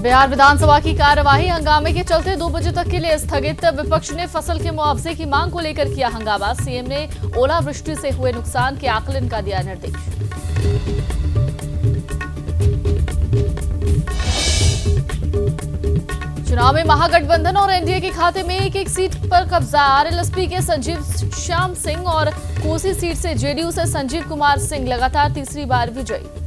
बिहार विधानसभा की कार्यवाही हंगामे के चलते 2 बजे तक के लिए स्थगित। विपक्ष ने फसल के मुआवजे की मांग को लेकर किया हंगामा। सीएम ने ओलावृष्टि से हुए नुकसान के आकलन का दिया निर्देश। चुनाव में महागठबंधन और एनडीए के खाते में एक सीट पर कब्जा। आरएलएसपी के संजीव श्याम सिंह और कोसी सीट से जेडीयू से संजीव कुमार सिंह लगातार तीसरी बार विजयी।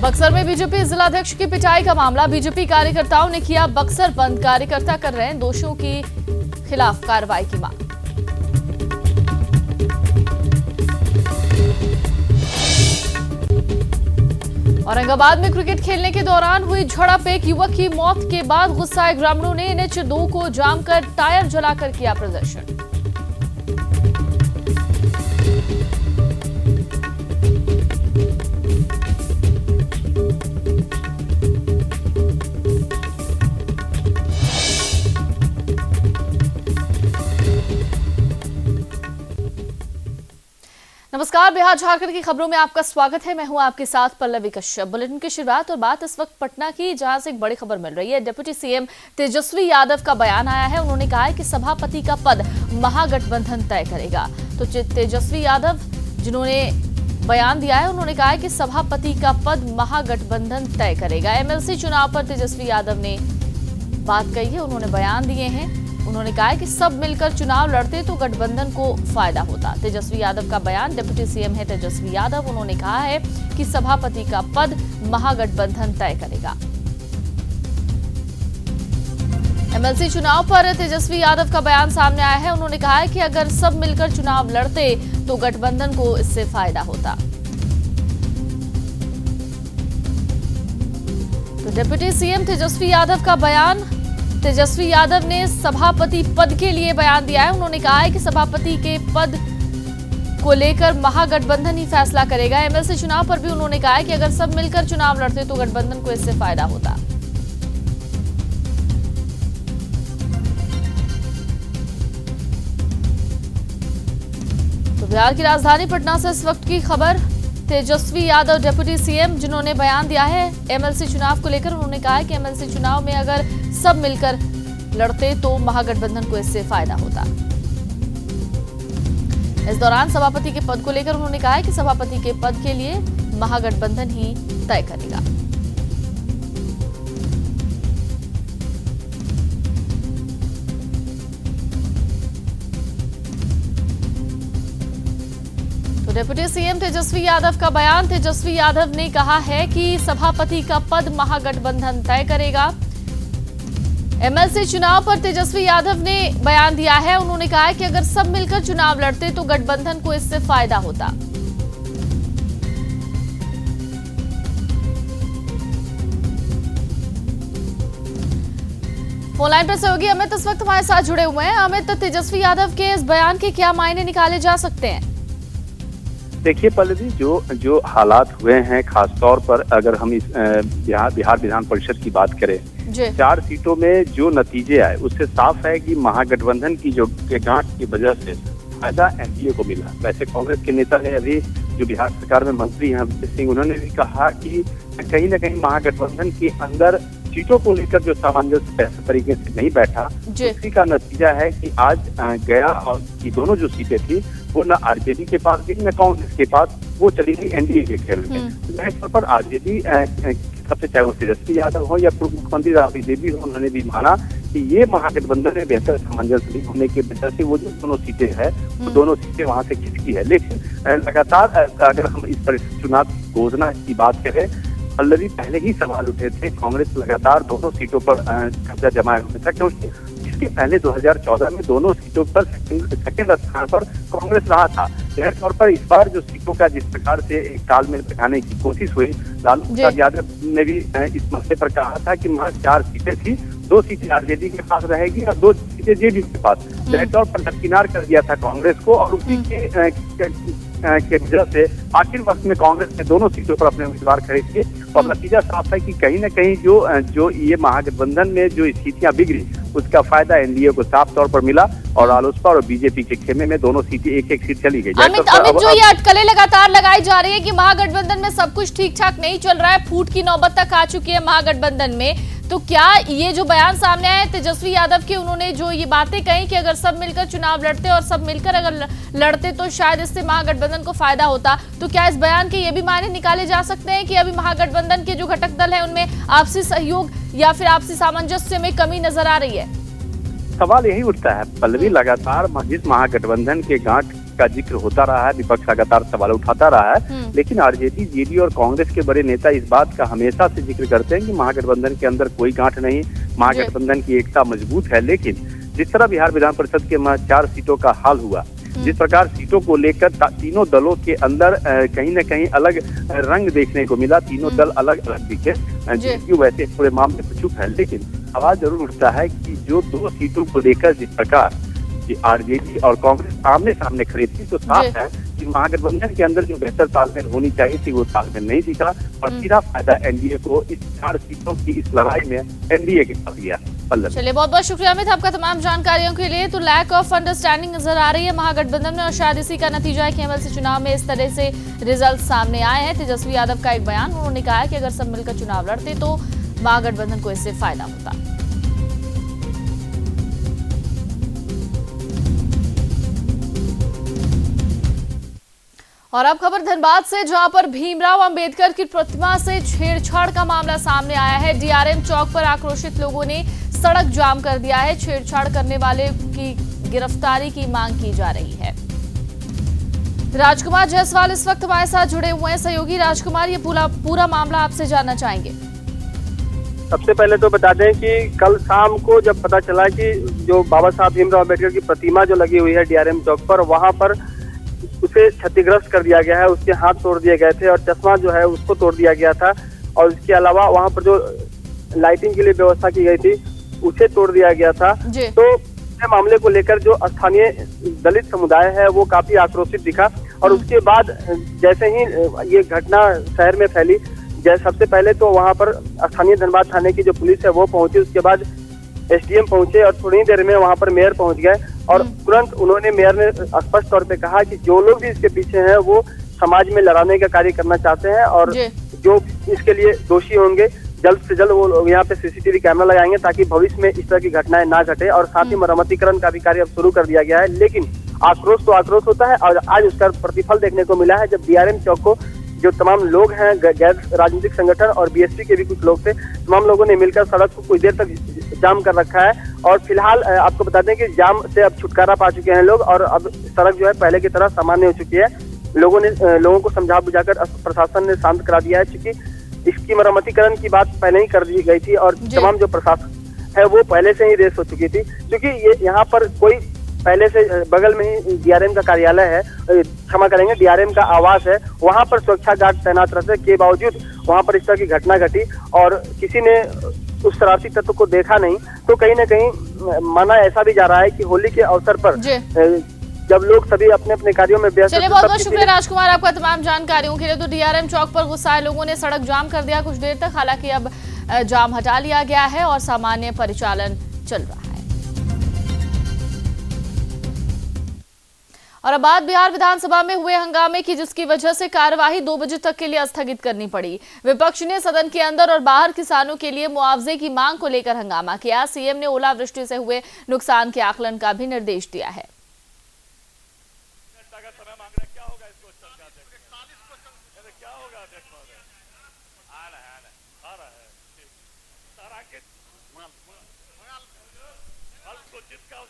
बक्सर में बीजेपी जिलाध्यक्ष की पिटाई का मामला। बीजेपी कार्यकर्ताओं ने किया बक्सर बंद। कार्यकर्ता कर रहे हैं दोषियों के खिलाफ कार्रवाई की मांग। औरंगाबाद में क्रिकेट खेलने के दौरान हुई झड़प। एक युवक की मौत के बाद गुस्साए ग्रामीणों ने NH2 को जाम कर टायर जलाकर किया प्रदर्शन। नमस्कार, बिहार झारखंड की खबरों में आपका स्वागत है। मैं हूं आपके साथ पल्लवी कश्यप। बुलेटिन की शुरुआत और बात इस वक्त पटना की, जहां से एक बड़ी खबर मिल रही है। डिप्टी सीएम तेजस्वी यादव का बयान आया है। उन्होंने कहा है कि सभापति का पद महागठबंधन तय करेगा। तो तेजस्वी यादव जिन्होंने बयान दिया है, उन्होंने कहा है कि सभापति का पद महागठबंधन तय करेगा। एमएलसी चुनाव पर तेजस्वी यादव ने बात कही है, उन्होंने बयान दिए हैं। उन्होंने कहा है कि सब मिलकर चुनाव लड़ते तो गठबंधन को फायदा होता। तेजस्वी यादव का बयान। डिप्टी सीएम है तेजस्वी यादव। उन्होंने कहा है कि सभापति का पद महागठबंधन तय करेगा। एमएलसी चुनाव पर तेजस्वी यादव का बयान सामने आया है। उन्होंने कहा है कि अगर सब मिलकर चुनाव लड़ते तो गठबंधन को इससे फायदा होता। तो डिप्टी सीएम तेजस्वी यादव का बयान। तेजस्वी यादव ने सभापति पद के लिए बयान दिया है। उन्होंने कहा है कि सभापति के पद को लेकर महागठबंधन ही फैसला करेगा। एमएलसी चुनाव पर भी उन्होंने कहा है कि अगर सब मिलकर चुनाव लड़ते तो गठबंधन को इससे फायदा होता। तो बिहार की राजधानी पटना से इस वक्त की खबर। तेजस्वी यादव डिप्टी सीएम जिन्होंने बयान दिया है एमएलसी चुनाव को लेकर। उन्होंने कहा है कि एमएलसी चुनाव में अगर सब मिलकर लड़ते तो महागठबंधन को इससे फायदा होता। इस दौरान सभापति के पद को लेकर उन्होंने कहा है कि सभापति के पद के लिए महागठबंधन ही तय करेगा। तो डिप्टी सीएम तेजस्वी यादव का बयान। तेजस्वी यादव ने कहा है कि सभापति का पद महागठबंधन तय करेगा। एमएलसी चुनाव पर तेजस्वी यादव ने बयान दिया है। उन्होंने कहा है कि अगर सब मिलकर चुनाव लड़ते तो गठबंधन को इससे फायदा होता। फोन लाइन पर सहयोगी अमित इस वक्त हमारे साथ जुड़े हुए हैं। अमित, तेजस्वी यादव के इस बयान के क्या मायने निकाले जा सकते हैं? देखिए पल्लवी, जो हालात हुए हैं, खासतौर पर अगर हम इस बिहार विधान परिषद की बात करें, 4 सीटों में जो नतीजे आए उससे साफ है कि महागठबंधन की जो गांठ की वजह से फायदा एनडीए को मिला। वैसे कांग्रेस के नेता ने अभी जो बिहार सरकार में मंत्री हैं अभिजीत सिंह, उन्होंने भी कहा कि कहीं न कहीं महागठबंधन के अंदर सीटों को लेकर जो सामंजस्य ऐसे तरीके से नहीं बैठा, उसी का नतीजा है कि आज गया और ये दोनों जो सीटें थी वो न आरजेडी के पास गई न कांग्रेस के पास, वो चली गई एनडीए के खेल में। जाहिर तौर पर आरजेडी सबसे, चाहे वो तेजस्वी यादव हो या पूर्व मुख्यमंत्री राबड़ी देवी हो, उन्होंने भी माना कि ये महागठबंधन में बेहतर सामंजस्य नहीं होने की वजह से वो जो दोनों सीटें हैं वो दोनों सीटें वहां से खिसकी है। लेकिन लगातार अगर हम इस परिषद चुनाव की घोषणा की बात करें, पल्लवी, पहले ही सवाल उठे थे। कांग्रेस लगातार दोनों सीटों पर कब्जा जमाए हुए था, क्योंकि इसके पहले 2014 में दोनों सीटों पर सेकंड स्थान पर कांग्रेस रहा था। जाहिर तौर पर इस बार जो सीटों का जिस प्रकार से एक तालमेल बिठाने की कोशिश हुई, लालू प्रसाद यादव ने भी इस मसले पर कहा था कि महज 4 सीटें थी, 2 सीटें आरजेडी के पास रहेगी और 2 सीटें जेडीयू के पास। जाहिर तौर पर दरकिनार कर दिया था कांग्रेस को और उसी के वजह से आखिर वक्त में कांग्रेस ने दोनों सीटों पर अपने उम्मीदवार खड़े किए और नतीजा साफ है कि कहीं न कहीं जो ये महागठबंधन में जो स्थितियां बिगड़ी, उसका फायदा एनडीए को साफ तौर पर मिला और रालोसपा और बीजेपी के खेमे में दोनों सीटें एक सीट चली गई। अमित, जो ये अटकलें लगातार लगाई जा रही है कि महागठबंधन में सब कुछ ठीक ठाक नहीं चल रहा है, फूट की नौबत तक आ चुकी है महागठबंधन में, तो क्या ये जो बयान सामने आए तेजस्वी यादव के, उन्होंने जो ये बातें कही कि अगर सब मिलकर चुनाव लड़ते और सब मिलकर अगर लड़ते तो शायद इससे महागठबंधन को फायदा होता, तो क्या इस बयान के ये भी मायने निकाले जा सकते हैं कि अभी महागठबंधन के जो घटक दल है उनमें आपसी सहयोग या फिर आपसी सामंजस्य में कमी नजर आ रही है? सवाल यही उठता है पल्लवी, लगातार जिस महागठबंधन के गांठ का जिक्र होता रहा है, विपक्ष लगातार सवाल उठाता रहा है, लेकिन आरजेडी, जेडीयू और कांग्रेस के बड़े नेता इस बात का हमेशा से जिक्र करते हैं कि महागठबंधन के अंदर कोई गांठ नहीं, महागठबंधन की एकता मजबूत है। लेकिन जिस तरह बिहार विधान परिषद के 4 सीटों का हाल हुआ, जिस प्रकार सीटों को लेकर तीनों दलों के अंदर कहीं न कहीं अलग रंग देखने को मिला, तीनों दल अलग अलग दिखे। जेडीयू वैसे पूरे मामले पर चुप है, लेकिन सवाल जरूर उठता है कि जो 2 सीटों को लेकर जिस प्रकार आरजेडी और कांग्रेस आमने सामने खड़ी थी, तो साफ है कि महागठबंधन के अंदर जो बेहतर तालमेल होनी चाहिए थी वो तालमेल नहीं दिखा और सीधा फायदा एनडीए को इस 4 सीटों की इस लड़ाई में एनडीए के पास गया। चलिए, बहुत बहुत शुक्रिया अमित आपका तमाम जानकारियों के लिए। तो लैक ऑफ अंडरस्टैंडिंग नजर आ रही है महागठबंधन में और शायद इसी का नतीजा है कि एमएलसी चुनाव में इस तरह से रिजल्ट सामने आए हैं। तेजस्वी यादव का एक बयान, उन्होंने कहा कि अगर सब मिलकर चुनाव लड़ते तो महागठबंधन को इससे फायदा होता। और अब खबर धनबाद से, जहां पर भीमराव अंबेडकर की प्रतिमा से छेड़छाड़ का मामला सामने आया है। डीआरएम चौक पर आक्रोशित लोगों ने सड़क जाम कर दिया है। छेड़छाड़ करने वाले की गिरफ्तारी की मांग की जा रही है। राजकुमार जायसवाल इस वक्त हमारे साथ जुड़े हुए हैं। सहयोगी राजकुमार, ये पूरा मामला आपसे जानना चाहेंगे। सबसे पहले तो बता दें कि कल शाम को जब पता चला कि जो बाबा साहब भीमराव अम्बेडकर की प्रतिमा जो लगी हुई है डीआरएम चौक पर, वहां पर उसे क्षतिग्रस्त कर दिया गया है, उसके हाथ तोड़ दिए गए थे और चश्मा जो है उसको तोड़ दिया गया था और इसके अलावा वहां पर जो लाइटिंग के लिए व्यवस्था की गई थी उसे तोड़ दिया गया था। तो इस मामले को लेकर जो स्थानीय दलित समुदाय है वो काफी आक्रोशित दिखा और उसके बाद जैसे ही ये घटना शहर में फैली, सबसे पहले तो वहां पर स्थानीय धनबाद थाने की जो पुलिस है वो पहुंची, उसके बाद एसडीएम पहुंचे और थोड़ी देर में वहां पर मेयर पहुंच गए और तुरंत उन्होंने, मेयर ने स्पष्ट तौर पे कहा कि जो लोग भी इसके पीछे हैं वो समाज में लड़ाने का कार्य करना चाहते हैं और जो इसके लिए दोषी होंगे जल्द से जल्द वो लोग यहाँ पे सीसीटीवी कैमरा लगाएंगे ताकि भविष्य में इस तरह की घटनाएं ना घटे और साथ ही मरम्मतीकरण का भी कार्य अब शुरू कर दिया गया है। लेकिन आक्रोश तो आक्रोश होता है और आज उसका प्रतिफल देखने को मिला है जब डीआरएम चौक को जो तमाम लोग हैं, गैर राजनीतिक संगठन और बीएसपी के भी कुछ लोग थे, तमाम लोगों ने मिलकर सड़क को कुछ देर तक जाम कर रखा है और फिलहाल आपको बता दें कि जाम से अब छुटकारा पा चुके हैं लोग और अब सड़क जो है पहले की तरह सामान्य हो चुकी है। लोगों को समझा बुझाकर प्रशासन ने शांत करा दिया है, क्योंकि इसकी मरम्मतीकरण की बात पहले ही कर दी गई थी और तमाम जो प्रशासन है वो पहले से ही रेस हो चुकी थी, क्योंकि ये यहाँ पर कोई पहले से बगल में ही डीआरएम का कार्यालय है, क्षमा करेंगे डीआरएम का आवास है, वहां पर सुरक्षा गार्ड तैनात रहते के बावजूद वहां पर इस तरह की घटना घटी और किसी ने उस शरारती तत्व को देखा नहीं। तो कहीं ना कहीं माना ऐसा भी जा रहा है कि होली के अवसर पर जब लोग सभी अपने अपने कार्यों में व्यस्त। चलिए, बहुत बहुत शुक्रिया राजकुमार आपका तमाम जानकारियों के लिए। तो डीआरएम चौक पर गुस्साए लोगों ने सड़क जाम कर दिया कुछ देर तक, हालांकि अब जाम हटा लिया गया है और सामान्य परिचालन चल रहा है। और अब बात बिहार विधानसभा में हुए हंगामे की, जिसकी वजह से कार्यवाही 2 बजे तक के लिए स्थगित करनी पड़ी। विपक्ष ने सदन के अंदर और बाहर किसानों के लिए मुआवजे की मांग को लेकर हंगामा किया। सीएम ने ओलावृष्टि से हुए नुकसान के आकलन का भी निर्देश दिया है।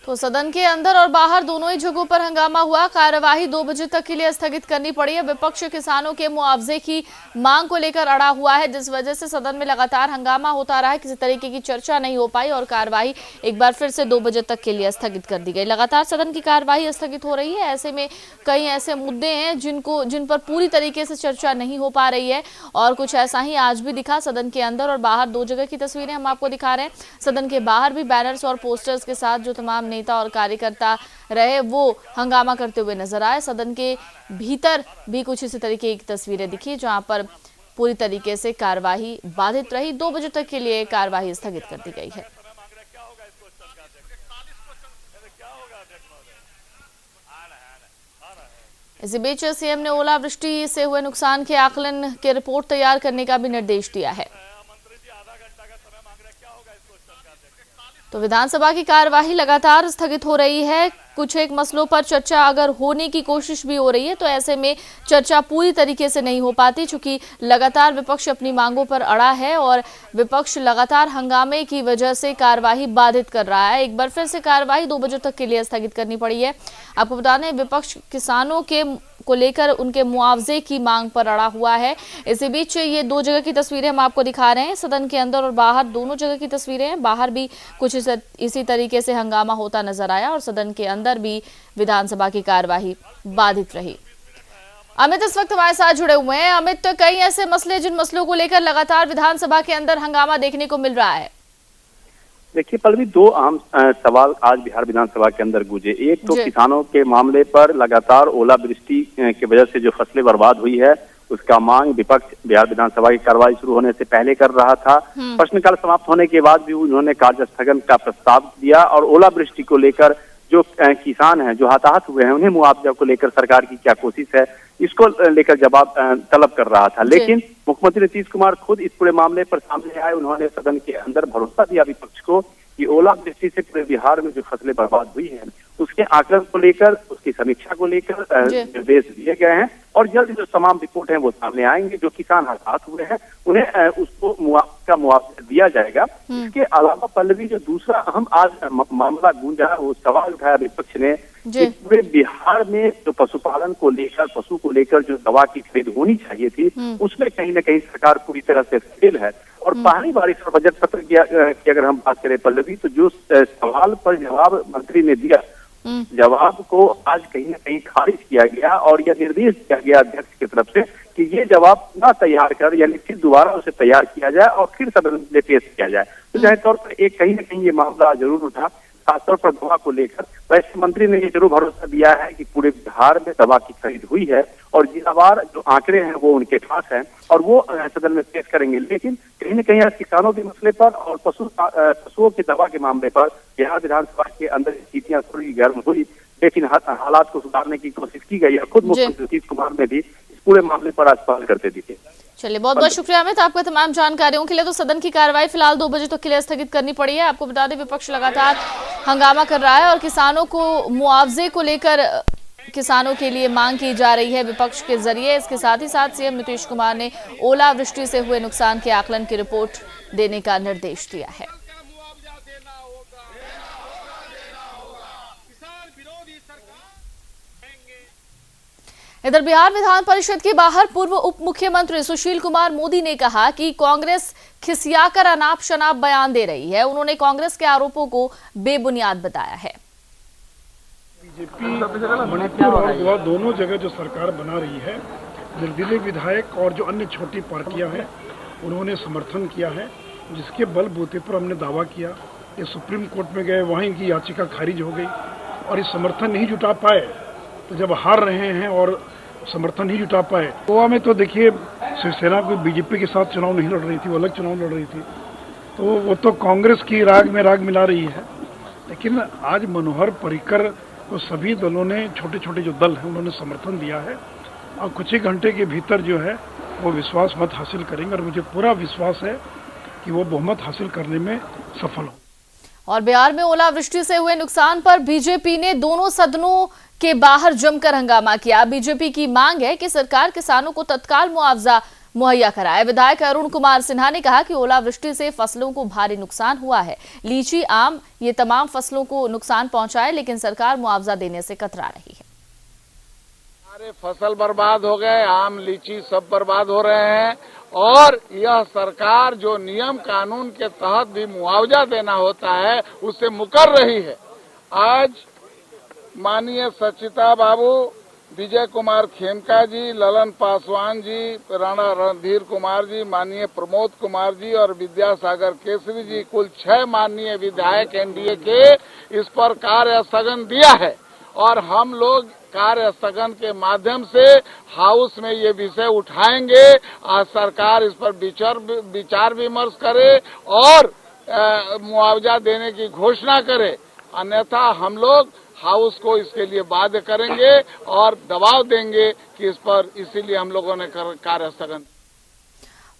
तो सदन के अंदर और बाहर दोनों ही जगहों पर हंगामा हुआ। कार्यवाही 2 बजे तक के लिए स्थगित करनी पड़ी है। विपक्ष किसानों के मुआवजे की मांग को लेकर अड़ा हुआ है, जिस वजह से सदन में लगातार हंगामा होता रहा है। किसी तरीके की चर्चा नहीं हो पाई और कार्यवाही एक बार फिर से 2 बजे तक के लिए स्थगित कर दी गई। लगातार सदन की कार्यवाही स्थगित हो रही है। ऐसे में कई ऐसे मुद्दे हैं जिन पर पूरी तरीके से चर्चा नहीं हो पा रही है और कुछ ऐसा ही आज भी दिखा। सदन के अंदर और बाहर 2 जगह की तस्वीरें हम आपको दिखा रहे हैं। सदन के बाहर भी बैनर्स और पोस्टर्स के साथ जो तमाम नेता और कार्यकर्ता रहे वो हंगामा करते हुए नजर आए। सदन के भीतर भी कुछ इसी तरीके की तस्वीरें दिखी, जहां पर पूरी तरीके से कार्यवाही बाधित रही। 2 बजे तक के लिए कार्यवाही स्थगित कर दी गई है। इसी बीच सीएम ने ओलावृष्टि से हुए नुकसान के आकलन के रिपोर्ट तैयार करने का भी निर्देश दिया है। तो विधानसभा की कार्यवाही लगातार स्थगित हो रही है। कुछ एक मसलों पर चर्चा अगर होने की कोशिश भी हो रही है तो ऐसे में चर्चा पूरी तरीके से नहीं हो पाती, चूंकि लगातार विपक्ष अपनी मांगों पर अड़ा है और विपक्ष लगातार हंगामे की वजह से कार्यवाही बाधित कर रहा है। एक बार फिर से कार्यवाही 2 बजे तक के लिए स्थगित करनी पड़ी है। आपको बता दें, विपक्ष किसानों को लेकर उनके मुआवजे की मांग पर अड़ा हुआ है। इसी बीच ये 2 जगह की तस्वीरें हम आपको दिखा रहे हैं। सदन के अंदर और बाहर दोनों जगह की तस्वीरें हैं। बाहर भी कुछ इसी तरीके से हंगामा होता नजर आया और सदन के अंदर भी विधानसभा की कार्यवाही बाधित रही। अमित इस वक्त हमारे साथ जुड़े हुए हैं। अमित, कई ऐसे मसले जिन मसलों को लेकर लगातार विधानसभा के अंदर हंगामा देखने को मिल रहा है। देखिए पल्लवी, 2 अहम सवाल आज बिहार विधानसभा के अंदर गूंजे। एक तो किसानों के मामले पर लगातार ओलावृष्टि की वजह से जो फसलें बर्बाद हुई है उसका मांग विपक्ष बिहार विधानसभा की कार्रवाई शुरू होने से पहले कर रहा था। प्रश्नकाल समाप्त होने के बाद भी उन्होंने कार्य स्थगन का प्रस्ताव दिया और ओलावृष्टि को लेकर जो किसान हैं, जो हताहत हुए हैं, उन्हें मुआवजा को लेकर सरकार की क्या कोशिश है, इसको लेकर जवाब तलब कर रहा था। लेकिन मुख्यमंत्री नीतीश कुमार खुद इस पूरे मामले पर सामने आए। उन्होंने सदन के अंदर भरोसा दिया विपक्ष को कि ओलावृष्टि से पूरे बिहार में जो फसलें बर्बाद हुई हैं उसके आकलन को लेकर, उसकी समीक्षा को लेकर निर्देश दिए गए हैं और जल्द जो तमाम रिपोर्ट है वो सामने आएंगे। जो किसान हताहत हुए हैं उन्हें उसको मुआवजा दिया जाएगा। इसके अलावा पल्लवी, जो दूसरा अहम आज मामला गूंजा, वो सवाल उठाया विपक्ष ने कि पूरे बिहार में जो पशुपालन को लेकर, पशु को लेकर जो दवा की खरीद होनी चाहिए थी उसमें कहीं न कहीं सरकार पूरी तरह से फेल है। और पहली बार इस बजट पत्र की अगर हम बात करें पल्लवी, तो जो सवाल पर जवाब मंत्री ने दिया, जवाब को आज कहीं न कहीं खारिज किया गया और यह निर्देश दिया गया अध्यक्ष की तरफ से कि ये जवाब ना तैयार कर, यानी फिर दोबारा उसे तैयार किया जाए और फिर सदन में पेश किया जाए। तो जाहिर तौर पर एक कहीं न कहीं ये मामला जरूर उठा, खासतौर पर दवा को लेकर। वैसे मंत्री ने ये जरूर भरोसा दिया है कि पूरे बिहार में दवा की खरीद हुई है और जिलावार जो आंकड़े हैं वो उनके पास हैं और वो सदन में पेश करेंगे। लेकिन कहीं न कहीं किसानों के मसले पर और पशुओं की दवा के मामले पर बिहार विधानसभा के अंदर स्थितियां थोड़ी गर्म हुई, लेकिन हालात को सुधारने की कोशिश की गई है। खुद मुख्यमंत्री नीतीश कुमार ने भी इस पूरे मामले पर आज पहल करते दिखे। चलिए, बहुत बहुत शुक्रिया अमित आपका तमाम जानकारियों के लिए। तो सदन की कार्रवाई फिलहाल 2 बजे तक के लिए स्थगित करनी पड़ी है। आपको बता दें, विपक्ष लगातार हंगामा कर रहा है और किसानों को मुआवजे को लेकर किसानों के लिए मांग की जा रही है विपक्ष के जरिए। इसके साथ ही साथ सीएम नीतीश कुमार ने ओलावृष्टि से हुए नुकसान के आकलन की रिपोर्ट देने का निर्देश दिया है। इधर बिहार विधान परिषद के बाहर पूर्व उप मुख्यमंत्री सुशील कुमार मोदी ने कहा कि कांग्रेस खिसियाकर अनाप शनाप बयान दे रही है। उन्होंने कांग्रेस के आरोपों को बेबुनियाद बताया है। बीजेपी मणिपुर और गोवा दोनों जगह जो सरकार बना रही है, निर्दलीय विधायक और जो अन्य छोटी पार्टियां हैं उन्होंने समर्थन किया है, जिसके बलबूते पर हमने दावा किया। ये सुप्रीम कोर्ट में गए, वहाँ इनकी याचिका खारिज हो गई और ये समर्थन नहीं जुटा पाए। तो जब हार रहे हैं और समर्थन नहीं जुटा पाए, गोवा में तो देखिए शिवसेना को बीजेपी के साथ चुनाव नहीं लड़ रही थी, वो अलग चुनाव लड़ रही थी, तो वो तो कांग्रेस की राग में राग मिला रही है। लेकिन आज मनोहर पर्रिकर को सभी दलों ने, छोटे छोटे जो दल हैं उन्होंने समर्थन दिया है और कुछ ही घंटे के भीतर जो है वो विश्वास मत हासिल करेंगे और मुझे पूरा विश्वास है कि वो बहुमत हासिल करने में सफल हो। और बिहार में ओलावृष्टि से हुए नुकसान पर बीजेपी ने दोनों सदनों के बाहर जमकर हंगामा किया। बीजेपी की मांग है कि सरकार किसानों को तत्काल मुआवजा मुहैया कराए। विधायक अरुण कुमार सिन्हा ने कहा कि ओलावृष्टि से फसलों को भारी नुकसान हुआ है। लीची, आम ये तमाम फसलों को नुकसान पहुंचाए, लेकिन सरकार मुआवजा देने से कतरा रही है। सारे फसल बर्बाद हो गए, आम लीची सब बर्बाद हो रहे हैं और यह सरकार जो नियम कानून के तहत भी मुआवजा देना होता है उससे मुकर रही है। आज माननीय सचिता बाबू, विजय कुमार खेमका जी, ललन पासवान जी, राणा रणधीर कुमार जी, माननीय प्रमोद कुमार जी और विद्यासागर केसरी जी, कुल 6 माननीय विधायक एनडीए के इस पर कार्य स्थगन दिया है और हम लोग कार्य स्थगन के माध्यम से हाउस में ये विषय उठाएंगे। आज सरकार इस पर विचार विमर्श करे और मुआवजा देने की घोषणा करे, अन्यथा हम लोग हाउस को इसके लिए बाध्य करेंगे और दबाव देंगे कि इस पर, इसीलिए हम लोगों ने कार्य स्थगन।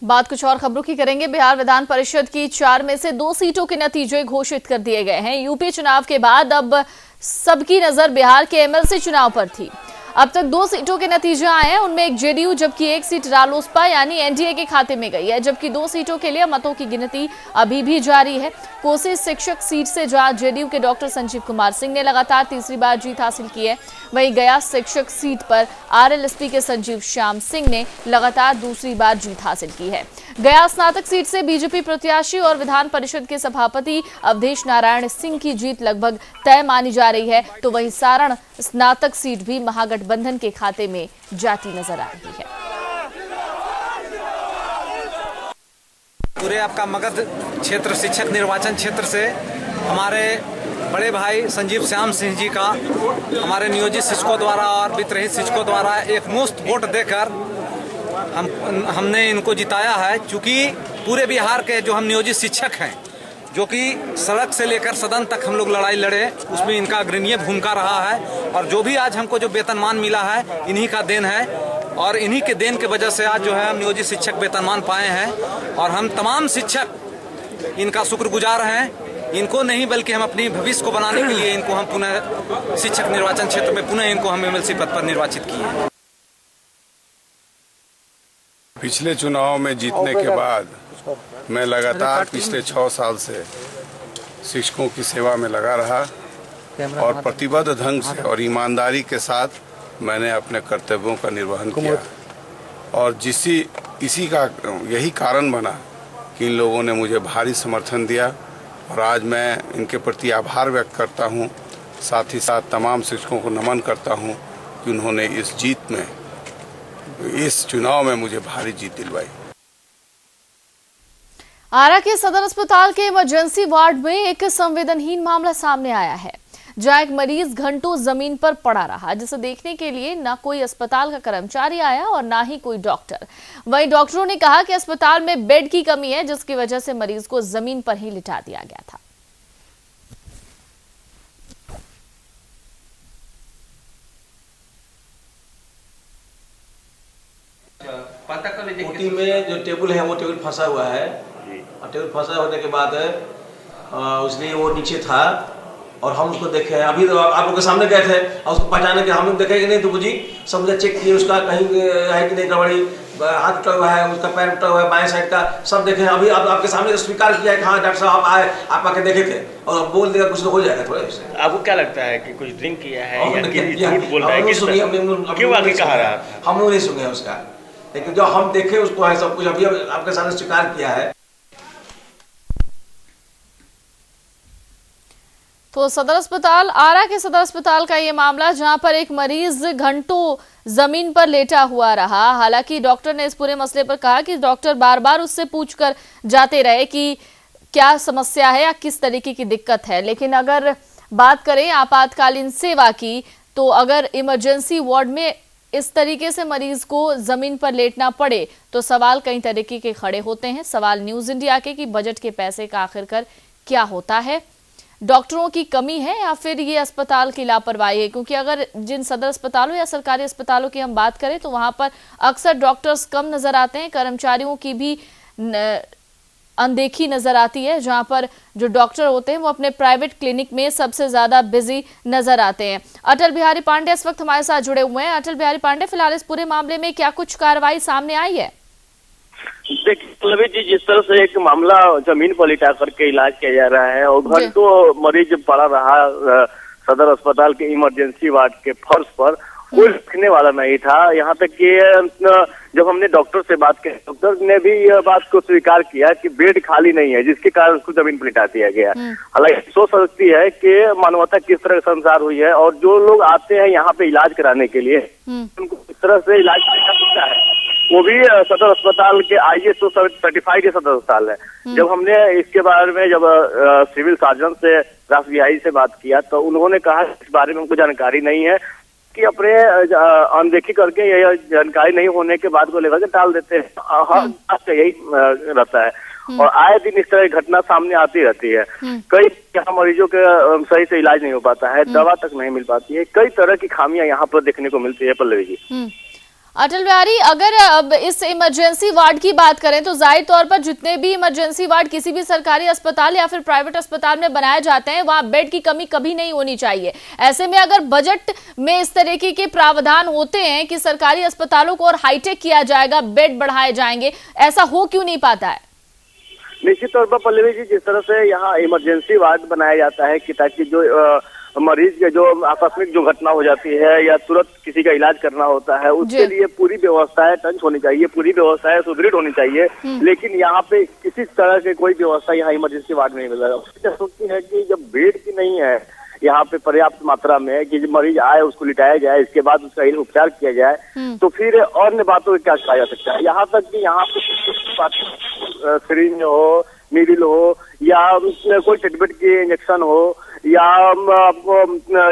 बात कुछ और खबरों की करेंगे। बिहार विधान परिषद की 4 में से 2 सीटों के नतीजे घोषित कर दिए गए हैं। यूपी चुनाव के बाद अब सबकी नजर बिहार के एमएलसी चुनाव पर थी। अब तक 2 सीटों के नतीजे आए हैं, उनमें एक जेडीयू जबकि 1 सीट रालोसपा यानी एनडीए के खाते में गई है, जबकि 2 सीटों के लिए मतों की गिनती अभी भी जारी है। कोसी शिक्षक सीट से जहां जेडीयू के डॉक्टर संजीव कुमार सिंह ने लगातार तीसरी बार जीत हासिल की है, वहीं गया शिक्षक सीट पर आरएलएसपी के संजीव श्याम सिंह ने लगातार दूसरी बार जीत हासिल की है। गया स्नातक सीट से बीजेपी प्रत्याशी और विधान परिषद के सभापति अवधेश नारायण सिंह की जीत लगभग तय मानी जा रही है, तो वहीं सारण स्नातक सीट भी महागठबंधन के खाते में जाती नजर आ रही है। पूरे आपका मगध क्षेत्र शिक्षक निर्वाचन क्षेत्र से हमारे बड़े भाई संजीव श्याम सिंह जी का हमारे नियोजित शिक्षकों द्वारा और वित्तरहित शिक्षकों द्वारा एक मुश्त वोट देकर हमने इनको जिताया है। चूँकि पूरे बिहार के जो हम नियोजित शिक्षक हैं, जो कि सड़क से लेकर सदन तक हम लोग लड़ाई लड़े, उसमें इनका अग्रणीय भूमिका रहा है और जो भी आज हमको जो वेतनमान मिला है इन्हीं का देन है और इन्हीं के देन के वजह से आज जो है हम नियोजित शिक्षक वेतनमान पाए हैं और हम तमाम शिक्षक इनका शुक्रगुजार हैं। इनको नहीं बल्कि हम अपनी भविष्य को बनाने के लिए इनको हम पुनः शिक्षक निर्वाचन क्षेत्र में पुनः इनको हम एमएलसी पद पर निर्वाचित किए। पिछले चुनाव में जीतने के बाद मैं लगातार पिछले 6 साल से शिक्षकों की सेवा में लगा रहा और प्रतिबद्ध ढंग से और ईमानदारी के साथ मैंने अपने कर्तव्यों का निर्वहन किया और इसी का यही कारण बना कि इन लोगों ने मुझे भारी समर्थन दिया और आज मैं इनके प्रति आभार व्यक्त करता हूं। साथ ही साथ तमाम शिक्षकों को नमन करता हूं कि उन्होंने इस चुनाव में मुझे भारी जीत दिलवाई। आरा के सदर अस्पताल के इमरजेंसी वार्ड में एक संवेदनहीन मामला सामने आया है, जहां एक मरीज घंटों जमीन पर पड़ा रहा, जिसे देखने के लिए न कोई अस्पताल का कर्मचारी आया और न ही कोई डॉक्टर। वहीं डॉक्टरों ने कहा कि अस्पताल में बेड की कमी है, जिसकी वजह से मरीज को जमीन पर ही लिटा दिया गया था। ओटी में जो टेबल है वो टेबल फंसा हुआ है और टेबल फंसा होने के बाद उसलिए वो नीचे था और हम उसको देखे। अभी तो आप लोग के सामने गए थे और उसको पहचाने के हम लोग देखे कि नहीं, तो जी सब चेक किए उसका कहीं है कि नहीं गड़बड़ी, हाथ टूटा हुआ है, उसका पैर टूटा हुआ है, बाएं साइड का सब देखे। अभी आपके सामने स्वीकार किया है कि हाँ डॉक्टर साहब आए, आप आके देखे थे और बोल देगा कुछ तो हो जाएगा थोड़ा से। आपको क्या लगता है कि कुछ ड्रिंक किया है या झूठ बोल रहा है? क्यों आगे कहा रहा है? हम लोग नहीं सुने उसका, लेकिन जो हम देखे उसको है सब कुछ अभी आपके सामने स्वीकार किया है। तो सदर अस्पताल, आरा के सदर अस्पताल का ये मामला, जहां पर एक मरीज घंटों जमीन पर लेटा हुआ रहा। हालांकि डॉक्टर ने इस पूरे मसले पर कहा कि डॉक्टर बार बार उससे पूछकर जाते रहे कि क्या समस्या है या किस तरीके की दिक्कत है। लेकिन अगर बात करें आपातकालीन सेवा की, तो अगर इमरजेंसी वार्ड में इस तरीके से मरीज को जमीन पर लेटना पड़े तो सवाल कई तरीके के खड़े होते हैं। सवाल न्यूज इंडिया के कि बजट के पैसे का आखिरकार क्या होता है, डॉक्टरों की कमी है या फिर ये अस्पताल की लापरवाही है। क्योंकि अगर जिन सदर अस्पतालों या सरकारी अस्पतालों की हम बात करें तो वहां पर अक्सर डॉक्टर्स कम नजर आते हैं, कर्मचारियों की भी अनदेखी नजर आती है, जहां पर जो डॉक्टर होते हैं वो अपने प्राइवेट क्लिनिक में सबसे ज्यादा बिजी नजर आते हैं। अटल बिहारी पांडे इस वक्त हमारे साथ जुड़े हुए हैं। अटल बिहारी पांडे, फिलहाल इस पूरे मामले में क्या कुछ कार्रवाई सामने आई है? देखिए जी, जिस तरह से एक मामला जमीन पर लिटा करके इलाज किया जा रहा है और घंटों मरीज पड़ा रहा सदर अस्पताल के इमरजेंसी वार्ड के फर्श पर, कोई रखने वाला नहीं था। यहाँ तक कि जब हमने डॉक्टर से बात की, डॉक्टर ने भी यह बात को स्वीकार किया कि बेड खाली नहीं है, जिसके कारण उसको जमीन पर लिटा दिया गया। हालांकि सोच सकती है कि मानवता किस तरह संसार हुई है, और जो लोग आते हैं यहाँ पे इलाज कराने के लिए उनको किस तरह से इलाज किया सकता है, वो भी सदर अस्पताल के ISO सर्टिफाइड सदर अस्पताल है। जब हमने इसके बारे में जब सिविल सर्जन से राष्ट्र बिहारी से बात किया तो उन्होंने कहा इस बारे में उनको जानकारी नहीं है, कि अपने अनदेखी करके यह जानकारी नहीं होने के बाद को लेकर के टाल देते हैं। हर बात का यही रहता है और आए दिन इस तरह की घटना सामने आती रहती है। कई यहाँ मरीजों के सही से इलाज नहीं हो पाता है, दवा तक नहीं मिल पाती है, कई तरह की खामियां यहाँ पर देखने को मिलती है। पल्लवी जी, अटल बिहारी, अगर अब इस इमरजेंसी वार्ड की बात करें तो जाहिर तौर पर जितने भी इमरजेंसी वार्ड किसी भी सरकारी अस्पताल या फिर प्राइवेट अस्पताल में बनाए जाते हैं, वहां बेड की कमी कभी नहीं होनी चाहिए। ऐसे में अगर बजट में इस तरीके के प्रावधान होते हैं कि सरकारी अस्पतालों को और हाईटेक किया जाएगा, बेड बढ़ाए जाएंगे, ऐसा हो क्यों नहीं पाता है? निश्चित तौर पर पल्लवी जी, जिस तरह से यहाँ इमरजेंसी वार्ड बनाया जाता है कि ताकि जो मरीज के जो आकस्मिक जो घटना हो जाती है या तुरंत किसी का इलाज करना होता है, उसके लिए पूरी व्यवस्थाएं टंच होनी चाहिए, पूरी व्यवस्थाएं सुदृढ़ होनी चाहिए। लेकिन यहाँ पे किसी तरह की कोई व्यवस्था यहाँ इमरजेंसी वार्ड में नहीं मिल रहा। सोचती है कि जब बेड की नहीं है यहाँ पे पर्याप्त मात्रा में कि मरीज आए उसको लिटाया जाए, इसके बाद उसका उपचार किया जाए, तो फिर अन्य बातों को क्या कहा जा सकता है। यहाँ तक कि यहाँ पे सिरिंज हो, नीडल हो या कोई ट्रीटमेंट की इंजेक्शन हो या आपको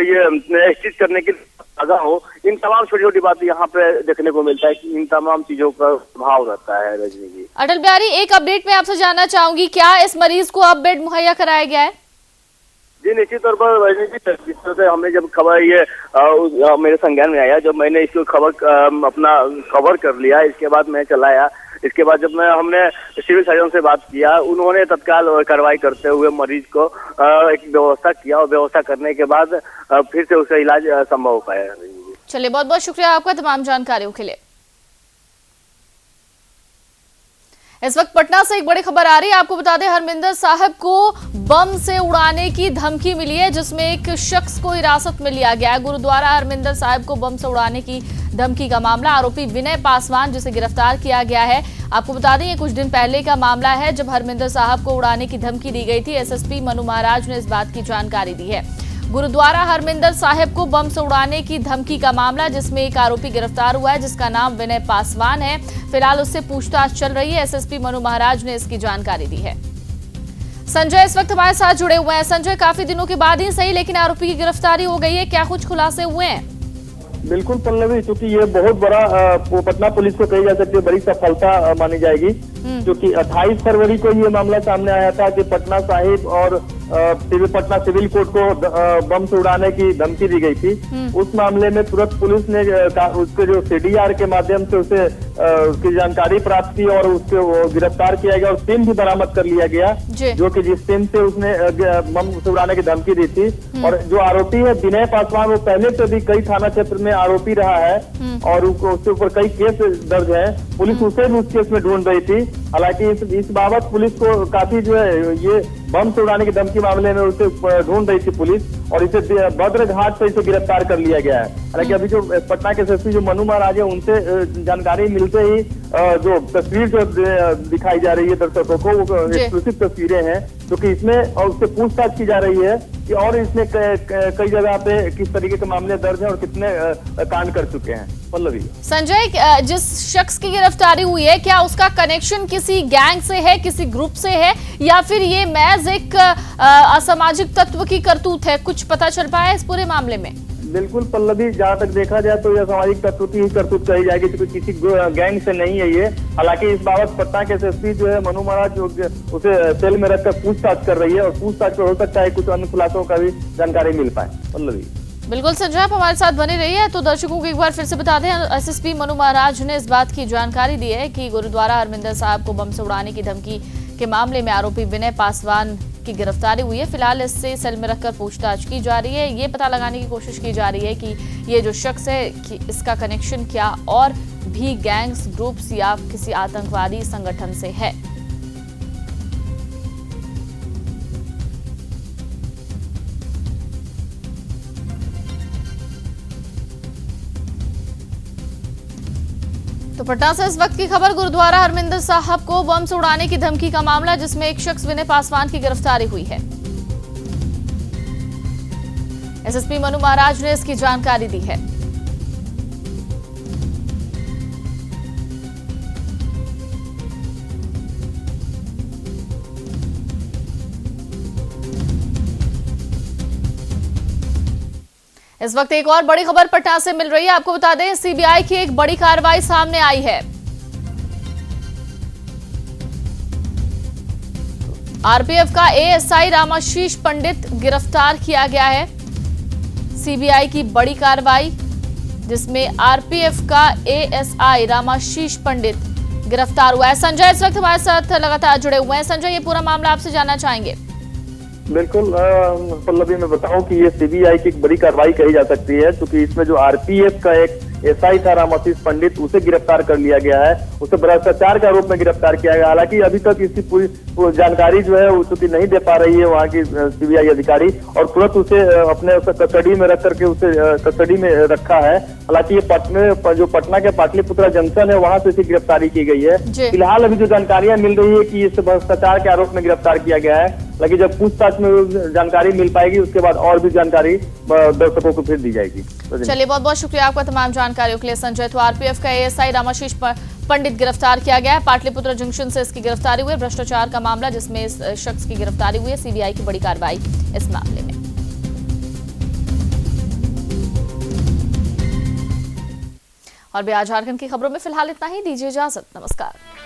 ये स्टिच करने की जगह हो, इन तमाम छोटी छोटी बातें यहाँ पे देखने को मिलता है कि इन तमाम चीजों का भाव रहता है। रजनी जी, अटल बिहारी, एक अपडेट मैं आपसे जानना चाहूंगी, क्या इस मरीज को अब बेड मुहैया कराया गया है? जी निश्चित तौर पर रजनी जी, जिस तरह से हमने जब खबर ये मेरे संज्ञान में आया, जब मैंने इसको खबर अपना कवर कर लिया, इसके बाद मैं चलाया, इसके बाद जब हमने सिविल सर्जन से बात किया, उन्होंने तत्काल कार्रवाई करते हुए मरीज को एक व्यवस्था किया और व्यवस्था करने के बाद फिर से उसका इलाज संभव हो पाया। चलिए, बहुत बहुत शुक्रिया आपका तमाम जानकारियों के लिए। इस वक्त पटना से एक बड़ी खबर आ रही है। आपको बता दें, हरमिंदर साहब को बम से उड़ाने की धमकी मिली है, जिसमें एक शख्स को हिरासत में लिया गया है। गुरुद्वारा हरमिंदर साहब को बम से उड़ाने की धमकी का मामला, आरोपी विनय पासवान जिसे गिरफ्तार किया गया है। आपको बता दें, ये कुछ दिन पहले का मामला है जब हरमिंदर साहब को उड़ाने की धमकी दी गई थी। SSP मनु महाराज ने इस बात की जानकारी दी है। गुरुद्वारा हरमिंदर साहिब को बम से उड़ाने की धमकी का मामला, जिसमें एक आरोपी गिरफ्तार हुआ है जिसका नाम विनय पासवान है। फिलहाल उससे पूछताछ चल रही है। SSP मनु महाराज ने इसकी जानकारी दी है। संजय इस वक्त हमारे साथ जुड़े हुए हैं। संजय, काफी दिनों के बाद ही सही, लेकिन आरोपी की गिरफ्तारी हो गई है, क्या कुछ खुलासे हुए हैं? बिल्कुल पल्लवी, क्योंकि ये बहुत बड़ा पटना पुलिस को कही जा सकती है बड़ी सफलता मानी जाएगी, क्योंकि 28 फरवरी को ये मामला सामने आया था कि पटना साहिब और पटना सिविल कोर्ट को बम से उड़ाने की धमकी दी गई थी। उस मामले में तुरंत पुलिस ने उसके जो CDR के माध्यम से उसे उसकी जानकारी प्राप्त की और उसको गिरफ्तार किया गया और सिम भी बरामद कर लिया गया, जो कि जिस सिम से उसने बम से उड़ाने की धमकी दी थी। और जो आरोपी है विनय पासवान, वो पहले से भी कई थाना क्षेत्र में आरोपी रहा है और उसके ऊपर कई केस दर्ज है। पुलिस उसे भी उस केस में ढूंढ रही थी। हालांकि इस बाबत पुलिस को काफी जो है ये बम से उड़ाने की धमकी मामले में उसे ढूंढ रही थी पुलिस, और इसे बद्रघाट से इसे गिरफ्तार कर लिया गया है। हालांकि अभी जो पटना के SSP जो मनु महाराज है, उनसे जानकारी मिलते ही जो तस्वीर जो दिखाई जा रही है दर्शकों को, वो एक्सक्लूसिव तस्वीरें हैं, क्योंकि इसमें और उससे पूछताछ की जा रही है कि और इसमें कई जगह पे किस तरीके के मामले दर्ज हैं और कितने कांड कर चुके हैं। पल्लवी, संजय, जिस शख्स की गिरफ्तारी हुई है, क्या उसका कनेक्शन किसी गैंग से है, किसी ग्रुप से है, या फिर ये महज एक असामाजिक तत्व की करतूत है? कुछ पता चल पाया इस पूरे मामले में? बिल्कुल पल्लवी, जहाँ तक देखा जाए तो यह सामाजिक तत्व की ही करतूत कही जाएगी, क्योंकि किसी गैंग से नहीं है ये। हालांकि इस बाबत पटना के SSP जो है मनु महाराज उसे सेल में रखकर पूछताछ कर रही है और पूछताछ में हो सकता है कुछ अन्य खुलासों का भी जानकारी मिल पाए। पल्लवी, बिल्कुल संजय, आप हमारे साथ बने रहिए। तो दर्शकों को एक बार फिर से बता दें, SSP मनु महाराज ने इस बात की जानकारी दी है कि गुरुद्वारा हरमिंदर साहब को बम से उड़ाने की धमकी के मामले में आरोपी विनय पासवान की गिरफ्तारी हुई है। फिलहाल इससे सेल में रखकर पूछताछ की जा रही है। ये पता लगाने की कोशिश की जा रही है कि ये जो शख्स है कि इसका कनेक्शन क्या और भी गैंग्स, ग्रुप्स या किसी आतंकवादी संगठन से है। तो पटना से इस वक्त की खबर, गुरुद्वारा हरमिंदर साहब को बम से उड़ाने की धमकी का मामला, जिसमें एक शख्स विनय पासवान की गिरफ्तारी हुई है। एसएसपी मनु महाराज ने इसकी जानकारी दी है। इस वक्त एक और बड़ी खबर पटना से मिल रही है। आपको बता दें, सीबीआई की एक बड़ी कार्रवाई सामने आई है। आरपीएफ का एएसआई रामाशीष पंडित गिरफ्तार किया गया है। सीबीआई की बड़ी कार्रवाई, जिसमें आरपीएफ का एएसआई रामाशीष पंडित गिरफ्तार हुआ है। संजय इस वक्त हमारे साथ लगातार जुड़े हुए हैं। संजय, ये पूरा मामला आपसे जानना चाहेंगे। बिल्कुल पल्लवी, मैं बताऊं कि ये सीबीआई की एक बड़ी कार्रवाई कही जा सकती है, क्योंकि इसमें जो आरपीएफ का एक एसआई था रामाशीष पंडित, उसे गिरफ्तार कर लिया गया है। उसे भ्रष्टाचार के आरोप में गिरफ्तार किया गया। हालांकि अभी तक इसकी पूरी जानकारी जो है वो चूंकि नहीं दे पा रही है वहाँ की सीबीआई अधिकारी, और तुरंत उसे अपने कस्टडी में रख करके उसे कस्टडी में रखा है। हालांकि ये जो पटना के पाटलिपुत्रा जंक्शन है, वहां से इसकी गिरफ्तारी की गई है। फिलहाल अभी जो जानकारियां मिल रही है कि इसे भ्रष्टाचार के आरोप में गिरफ्तार किया गया है, लेकिन जब पूछताछ में जानकारी मिल पाएगी उसके बाद और भी जानकारी दर्शकों को फिर दी जाएगी। चलिए, बहुत बहुत शुक्रिया आपका तमाम जानकारियों के लिए संजय। तो आरपीएफ का एएसआई रामाशीष पंडित गिरफ्तार किया गया है। पाटलिपुत्र जंक्शन से इसकी गिरफ्तारी हुई है। भ्रष्टाचार का मामला, जिसमें इस शख्स की गिरफ्तारी हुई है। सीबीआई की बड़ी कार्रवाई इस मामले में। और बिहार झारखंड की खबरों में फिलहाल इतना ही। दीजिए इजाजत, नमस्कार।